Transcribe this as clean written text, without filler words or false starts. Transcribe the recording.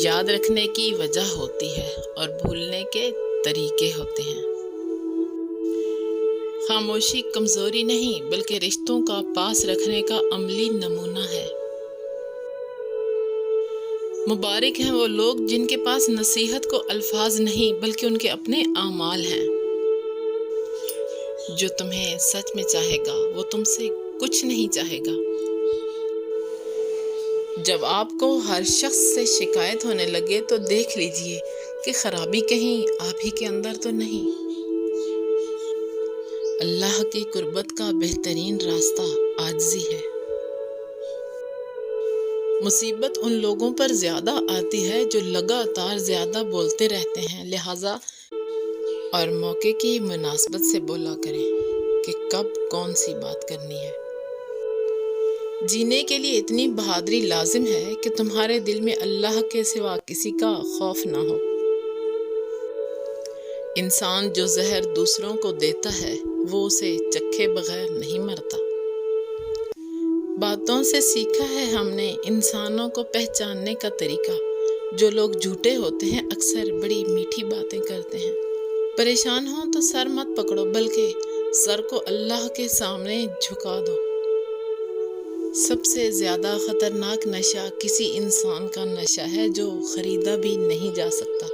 یاد رکھنے کی وجہ ہوتی ہے اور بھولنے کے طریقے ہوتے ہیں۔ خاموشی کمزوری نہیں بلکہ رشتوں کا پاس رکھنے کا عملی نمونہ ہے۔ مبارک ہیں وہ لوگ جن کے پاس نصیحت کو الفاظ نہیں بلکہ ان کے اپنے اعمال ہیں۔ جو تمہیں سچ میں چاہے گا وہ تم سے کچھ نہیں چاہے گا۔ جب آپ کو ہر شخص سے شکایت ہونے لگے تو دیکھ لیجئے کہ خرابی کہیں آپ ہی کے اندر تو نہیں۔ اللہ کی قربت کا بہترین راستہ عاجزی ہے۔ مصیبت ان لوگوں پر زیادہ آتی ہے جو لگاتار زیادہ بولتے رہتے ہیں، لہٰذا اور موقع کی مناسبت سے بولا کریں کہ کب کون سی بات کرنی ہے۔ جینے کے لیے اتنی بہادری لازم ہے کہ تمہارے دل میں اللہ کے سوا کسی کا خوف نہ ہو۔ انسان جو زہر دوسروں کو دیتا ہے وہ اسے چکھے بغیر نہیں مرتا۔ باتوں سے سیکھا ہے ہم نے انسانوں کو پہچاننے کا طریقہ۔ جو لوگ جھوٹے ہوتے ہیں اکثر بڑی میٹھی باتیں کرتے ہیں۔ پریشان ہو تو سر مت پکڑو بلکہ سر کو اللہ کے سامنے جھکا دو۔ سب سے زیادہ خطرناک نشہ کسی انسان کا نشہ ہے جو خریدا بھی نہیں جا سکتا۔